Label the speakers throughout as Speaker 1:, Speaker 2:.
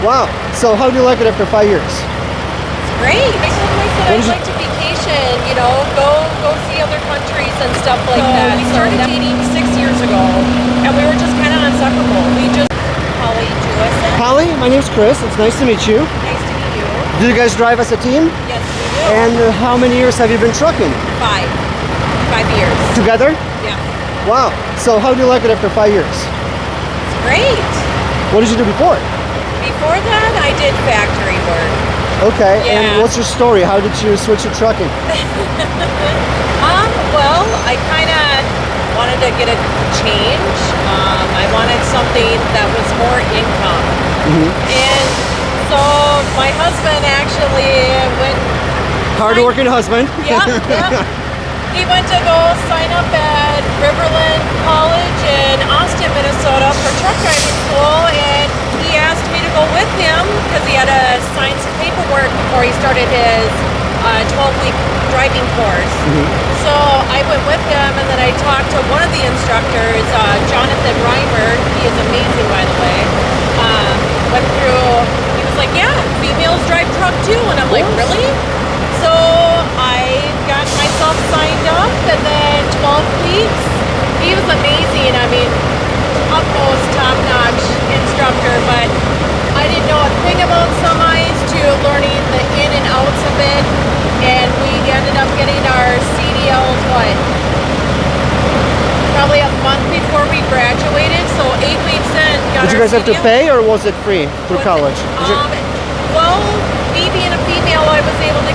Speaker 1: Wow. So how do you like it after 5 years?
Speaker 2: Great. I told him I said I'd like to vacation, go see other countries and stuff like that. We started dating 6 years ago, and we were just kind of inseparable. We just Holly Jewison.
Speaker 1: Holly, my name's Chris. It's nice to meet you.
Speaker 2: Nice to meet you.
Speaker 1: Do you guys drive as a team?
Speaker 2: Yes, we do.
Speaker 1: And how many years have you been trucking?
Speaker 2: 5 years.
Speaker 1: Together?
Speaker 2: Yeah.
Speaker 1: Wow. So how do you like it after 5 years?
Speaker 2: It's great.
Speaker 1: What did you do before?
Speaker 2: Before that, I did factory work.
Speaker 1: Okay.
Speaker 2: Yeah.
Speaker 1: And what's your story? How did you switch to trucking?
Speaker 2: Well, I kind of wanted to get a change. I wanted something that was more income. And so my husband actually went...
Speaker 1: Hard-working husband.
Speaker 2: Yeah. He went to go sign up at Riverland College in Austin, Minnesota for truck driving school, and he asked me to go with him because he had to sign some paperwork before he started his 12-week driving course. So I went with him, and then I talked to one of the instructors, Jonathan Reimer. He is amazing, by the way. Went through, he was like, yeah, females drive truck too, and I'm like, really? So I got myself signed up, and then 12 weeks, he was amazing. I mean, utmost top-notch instructor, but I didn't know a thing about semis to learning the in and outs of it, and we ended up getting our CDLs, probably a month before we graduated, so 8 weeks in.
Speaker 1: Did you guys have to pay, or was it free through college?
Speaker 2: Well, me being a female, I was able to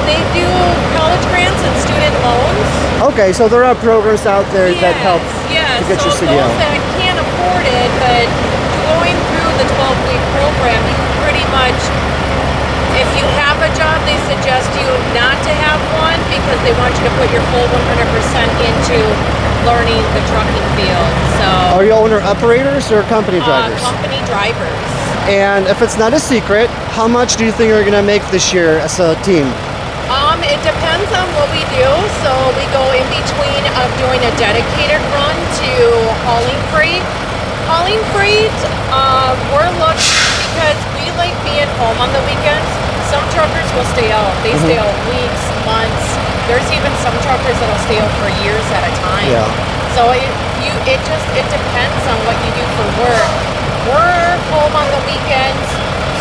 Speaker 2: they do college grants and student loans.
Speaker 1: Okay, so there are programs out there that help to get your
Speaker 2: so
Speaker 1: CDL.
Speaker 2: those that can't afford it, but going through the 12-week program, you pretty much, if you have a job, they suggest you not to have one because they want you to put your full 100% into learning the trucking field. So,
Speaker 1: are you owner-operators or company drivers?
Speaker 2: Company drivers.
Speaker 1: And if it's not a secret, how much do you think you're going to make this year as a team?
Speaker 2: It depends on what we do. So we go in between of doing a dedicated run to hauling freight. Hauling freight, we're lucky because we like being home on the weekends. Some truckers will stay out. They stay out weeks, months. There's even some truckers that'll stay out for years at a time.
Speaker 1: Yeah.
Speaker 2: So it depends on what you do for work. We're home on the weekends,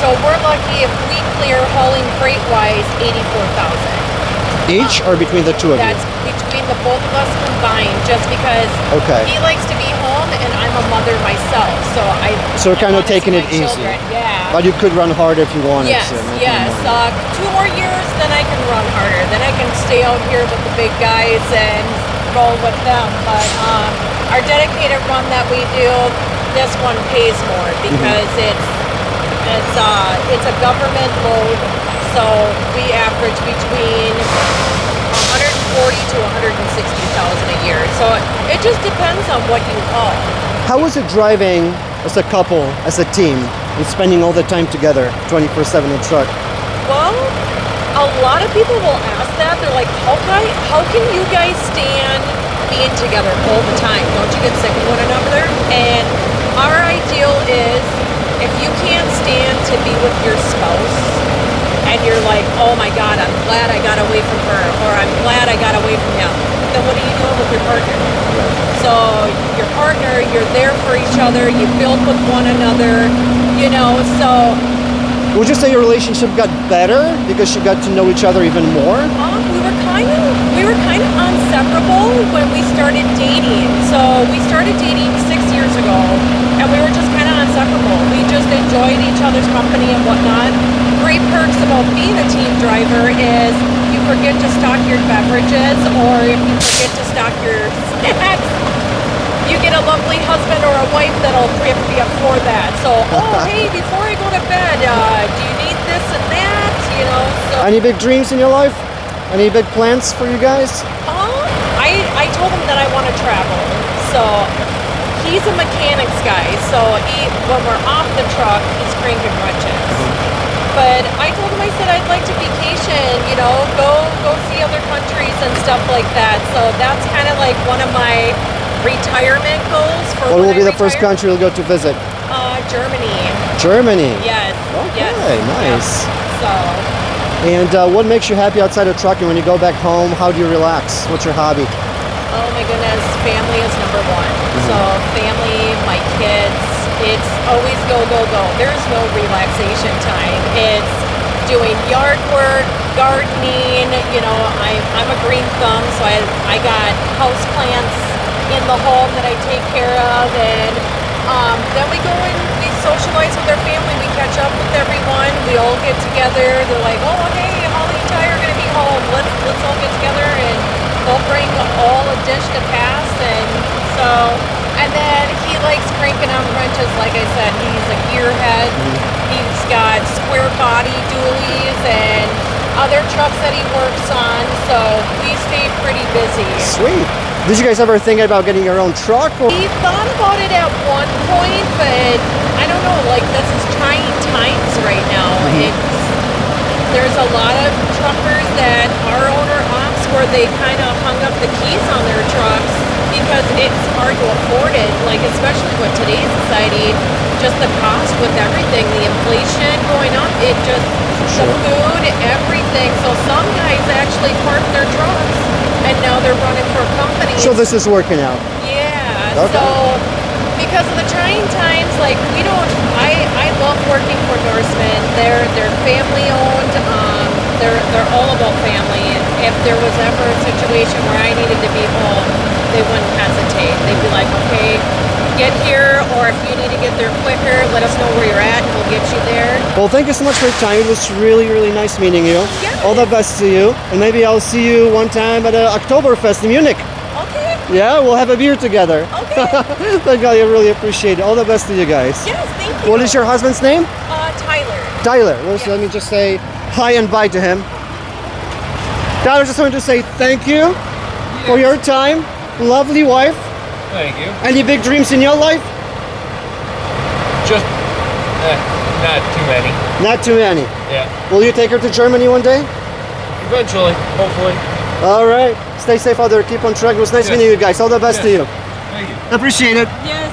Speaker 2: so we're lucky if we clear hauling freight-wise 84,000.
Speaker 1: Each or between the two of you?
Speaker 2: That's between the both of us combined, just because he likes to be home and I'm a mother myself, so
Speaker 1: So you're kind of taking it easy.
Speaker 2: Yeah.
Speaker 1: But you could run hard if you wanted
Speaker 2: Yes,
Speaker 1: to.
Speaker 2: yes. 2 more years, then I can run harder. Then I can stay out here with the big guys and roll with them. But our dedicated run that we do, this one pays more because it's a government load, so we average between 140 to 160,000 a year. So it just depends on what you haul.
Speaker 1: How is it driving as a couple, as a team, and spending all the time together, 24/7 in truck?
Speaker 2: Well, a lot of people will ask that. They're like, how can you guys stand being together all the time? Don't you get sick of one another? And our ideal is, if you can't stand to be with your spouse and you're like, oh my God, I'm glad I got away from her, or I'm glad I got away from him, then what are you doing with your partner? So your partner, you're there for each other, you build with one another, so.
Speaker 1: Would you say your relationship got better because you got to know each other even more?
Speaker 2: We were kind of inseparable when we started dating. So we started dating 6 years ago, and we were just kind of inseparable. We just enjoyed each other's company and whatnot. Great perks about being a team driver is you forget to stock your beverages, or if you forget to stock your snacks, you get a lovely husband or a wife that'll prep you up for that. So, hey, before I go to bed, do you need this and that? So.
Speaker 1: Any big dreams in your life? Any big plans for you guys?
Speaker 2: I told him that I want to travel. So he's a mechanics guy. So when we're off the truck, he's cranking wrenches. But I told him, I said I'd like to vacation, go see other countries and stuff like that. So that's kind of like one of my retirement goals for
Speaker 1: what will be the first country you'll go to visit?
Speaker 2: Germany.
Speaker 1: Germany.
Speaker 2: Yes.
Speaker 1: Okay,
Speaker 2: Yes.
Speaker 1: nice.
Speaker 2: Yeah. So,
Speaker 1: And what makes you happy outside of trucking? When you go back home, how do you relax? What's your hobby?
Speaker 2: oh my goodness, family is number one. So, family, my kids, it's always go, go, go. There's no relaxation time. It's doing yard work, gardening. You know, I'm a green thumb, so I got house plants in the home that I take care of, and then we go and we socialize with our family. We catch up with everyone. We all get together. They're like, oh hey, Holly and Ty are gonna be home. Let's all get together, and they'll bring all a dish to pass, and so. And then he likes cranking out wrenches. Like I said, he's a gearhead. He's got square body dualies and other trucks that he works on. So we stay pretty busy.
Speaker 1: Sweet. Did you guys ever think about getting your own truck? Or?
Speaker 2: We thought about it at one point, but I don't know. Like, this is trying times right now. There's a lot of truckers that our owner opts where they kind of hung up the keys on their trucks because it's hard to afford it. Like, especially with today's society, just the cost with everything, the inflation going up, it just the food, everything. So some guys actually park their trucks and now they're running for companies.
Speaker 1: So this is working out.
Speaker 2: Yeah.
Speaker 1: Okay.
Speaker 2: So because of the trying times, like we don't. I love working for Norseman. They're family owned. They're all about family. And if there was ever a situation where I needed to be home, they wouldn't hesitate. They'd be like, okay, get here, or if you need to get there quicker, let us know where you're at and we'll get you there.
Speaker 1: Well, thank you so much for your time. It was really, really nice meeting you.
Speaker 2: Yeah.
Speaker 1: All the best to you. And maybe I'll see you one time at Oktoberfest in Munich.
Speaker 2: Okay.
Speaker 1: Yeah, we'll have a beer together.
Speaker 2: Okay.
Speaker 1: Thank you. I really appreciate it. All the best to you guys.
Speaker 2: Yes, thank you.
Speaker 1: What is your husband's name?
Speaker 2: Tyler.
Speaker 1: Tyler. Well, so let me just say hi and bye to him. Tyler, just wanted to say thank you for your time. Lovely wife.
Speaker 3: Thank you.
Speaker 1: Any big dreams in your life?
Speaker 3: Just not too many.
Speaker 1: Not too many.
Speaker 3: Yeah.
Speaker 1: Will you take her to Germany one day?
Speaker 3: Eventually, hopefully.
Speaker 1: All right. Stay safe out there. Keep on track. It was nice
Speaker 3: Yes.
Speaker 1: meeting you guys. All the best to you.
Speaker 3: Thank you.
Speaker 1: Appreciate it.
Speaker 2: Yes.